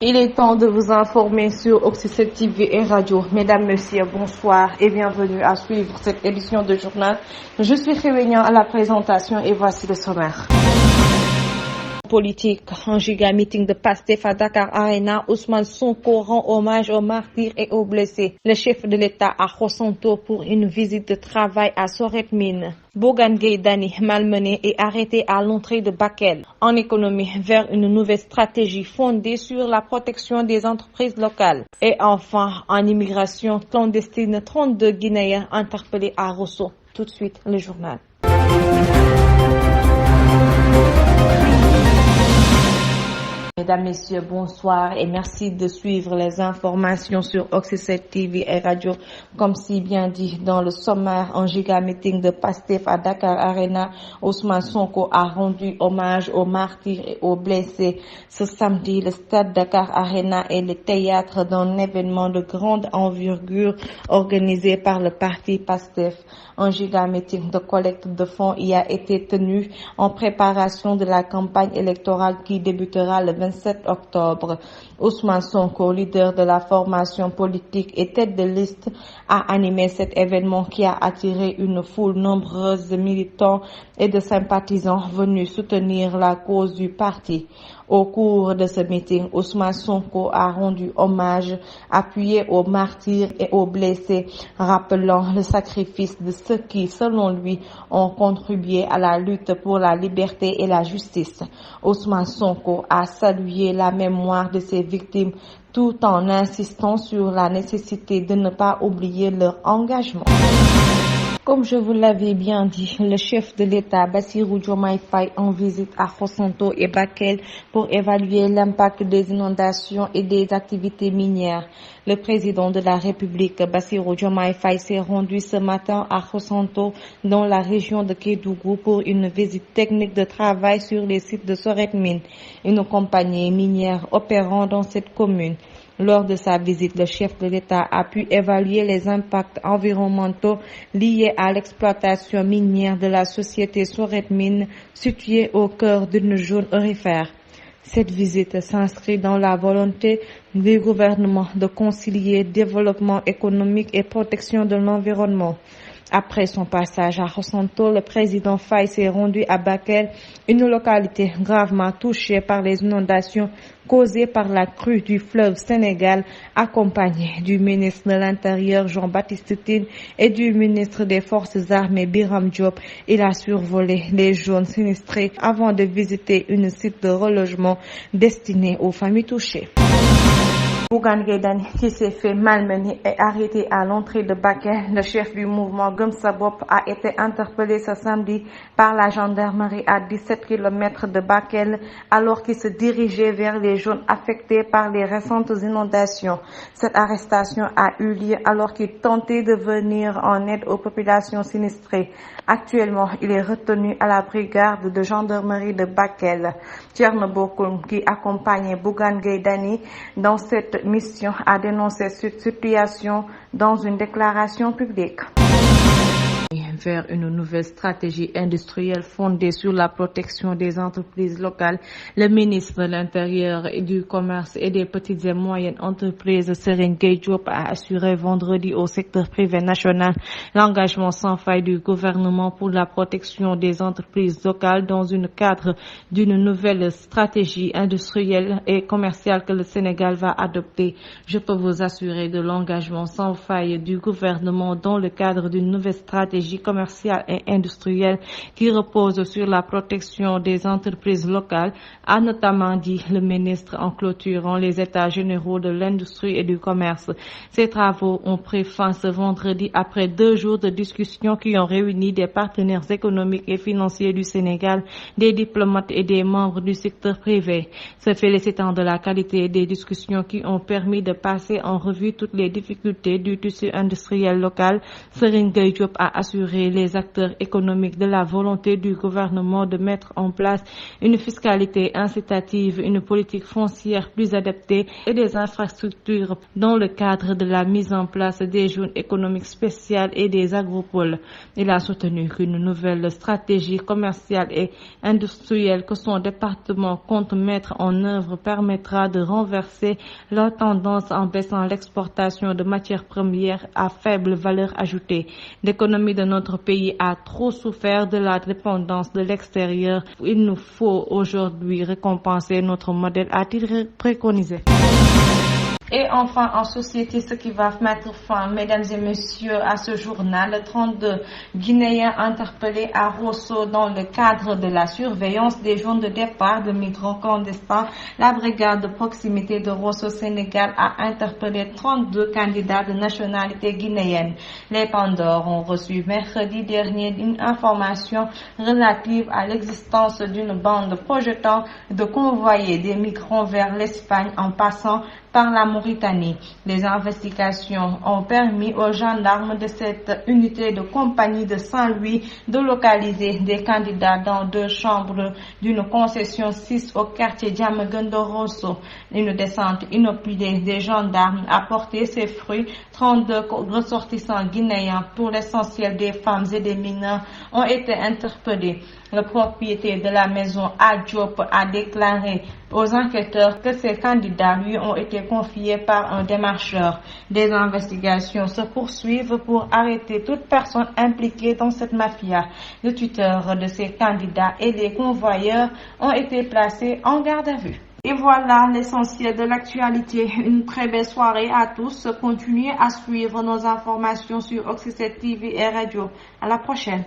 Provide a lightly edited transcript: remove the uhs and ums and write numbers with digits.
Il est temps de vous informer sur Oxy7 TV et Radio. Mesdames, Messieurs, bonsoir et bienvenue à suivre cette édition de journal. Je suis Réunion à la présentation et voici le sommaire. Politique, un giga meeting de Pastef à Dakar Arena, Ousmane Sonko rend hommage aux martyrs et aux blessés. Le chef de l'État à Khossanto pour une visite de travail à Soret-Mine. Bougane Gueye Dany malmené et arrêté à l'entrée de Bakel. En économie, vers une nouvelle stratégie fondée sur la protection des entreprises locales. Et enfin, en immigration clandestine, 32 Guinéens interpellés à Rosso. Tout de suite, le journal. Mesdames, Messieurs, bonsoir et merci de suivre les informations sur Oxy7 TV et Radio. Comme si bien dit dans le sommaire, un giga meeting de Pastef à Dakar Arena, Ousmane Sonko a rendu hommage aux martyrs et aux blessés. Ce samedi, le stade Dakar Arena est le théâtre d'un événement de grande envergure organisé par le parti Pastef. Un giga meeting de collecte de fonds y a été tenu en préparation de la campagne électorale qui débutera le 27 octobre. Ousmane Sonko, leader de la formation politique et tête de liste, a animé cet événement qui a attiré une foule nombreuse de militants et de sympathisants venus soutenir la cause du parti. Au cours de ce meeting, Ousmane Sonko a rendu hommage appuyé aux martyrs et aux blessés, rappelant le sacrifice de ceux qui, selon lui, ont contribué à la lutte pour la liberté et la justice. Ousmane Sonko a salué la mémoire de ses victimes tout en insistant sur la nécessité de ne pas oublier leur engagement. Comme je vous l'avais bien dit, le chef de l'État, Bassirou Diomaye Faye, en visite à Khossanto et Bakel pour évaluer l'impact des inondations et des activités minières. Le président de la République, Bassirou Diomaye Faye, s'est rendu ce matin à Khossanto, dans la région de Kédougou, pour une visite technique de travail sur les sites de Soret-Mine, une compagnie minière opérant dans cette commune. Lors de sa visite, le chef de l'État a pu évaluer les impacts environnementaux liés à l'exploitation minière de la société Soret-Mine, située au cœur d'une zone aurifère. Cette visite s'inscrit dans la volonté du gouvernement de concilier développement économique et protection de l'environnement. Après son passage à Khossanto, le président Faye s'est rendu à Bakel, une localité gravement touchée par les inondations causées par la crue du fleuve Sénégal, accompagné du ministre de l'Intérieur Jean-Baptiste Tine et du ministre des Forces armées Biram Diop. Il a survolé les zones sinistrées avant de visiter un site de relogement destiné aux familles touchées. Bougane Gueye Dany, qui s'est fait malmener et arrêté à l'entrée de Bakel, le chef du mouvement Gëm Sa Bopp, a été interpellé ce samedi par la gendarmerie à 17 km de Bakel alors qu'il se dirigeait vers les zones affectées par les récentes inondations. Cette arrestation a eu lieu alors qu'il tentait de venir en aide aux populations sinistrées. Actuellement, il est retenu à la brigade de gendarmerie de Bakel. Thierno Bocoum, qui accompagnait Bougane Gueye Dany dans cette mission, a dénoncé cette situation dans une déclaration publique. Vers une nouvelle stratégie industrielle fondée sur la protection des entreprises locales, le ministre de l'Intérieur et du Commerce et des petites et moyennes entreprises, Serigne Gueye Diop, a assuré vendredi au secteur privé national l'engagement sans faille du gouvernement pour la protection des entreprises locales dans le cadre d'une nouvelle stratégie industrielle et commerciale que le Sénégal va adopter. Je peux vous assurer de l'engagement sans faille du gouvernement dans le cadre d'une nouvelle stratégie commerciale et industrielle qui repose sur la protection des entreprises locales, a notamment dit le ministre en clôturant les états généraux de l'industrie et du commerce. Ces travaux ont pris fin ce vendredi après 2 jours de discussions qui ont réuni des partenaires économiques et financiers du Sénégal, des diplomates et des membres du secteur privé. Se félicitant de la qualité des discussions qui ont permis de passer en revue toutes les difficultés du tissu industriel local, Serigne Gueye Diop a assuré rassurer les acteurs économiques de la volonté du gouvernement de mettre en place une fiscalité incitative, une politique foncière plus adaptée et des infrastructures dans le cadre de la mise en place des zones économiques spéciales et des agropoles. Il a soutenu qu'une nouvelle stratégie commerciale et industrielle que son département compte mettre en œuvre permettra de renverser la tendance en baissant l'exportation de matières premières à faible valeur ajoutée. L'économie de notre pays a trop souffert de la dépendance de l'extérieur. Il nous faut aujourd'hui récompenser notre modèle, a-t-il préconisé. Et enfin, en société, ce qui va mettre fin, mesdames et messieurs, à ce journal, 32 Guinéens interpellés à Rosso dans le cadre de la surveillance des zones de départ de migrants clandestins. La brigade de proximité de Rosso Sénégal a interpellé 32 candidats de nationalité guinéenne. Les Pandores ont reçu mercredi dernier une information relative à l'existence d'une bande projetant de convoyer des migrants vers l'Espagne en passant par la Mauritanie. Les investigations ont permis aux gendarmes de cette unité de compagnie de Saint-Louis de localiser des candidats dans 2 chambres d'une concession 6 au quartier Diamaguène Rosso. Une descente inopinée des gendarmes a porté ses fruits. 32 ressortissants guinéens, pour l'essentiel des femmes et des mineurs, ont été interpellés. Le propriétaire de la maison Diop a déclaré aux enquêteurs que ces candidats lui ont été confiés par un démarcheur. Des investigations se poursuivent pour arrêter toute personne impliquée dans cette mafia. Le tuteur de ces candidats et les convoyeurs ont été placés en garde à vue. Et voilà l'essentiel de l'actualité. Une très belle soirée à tous. Continuez à suivre nos informations sur Oxy7 TV et Radio. À la prochaine.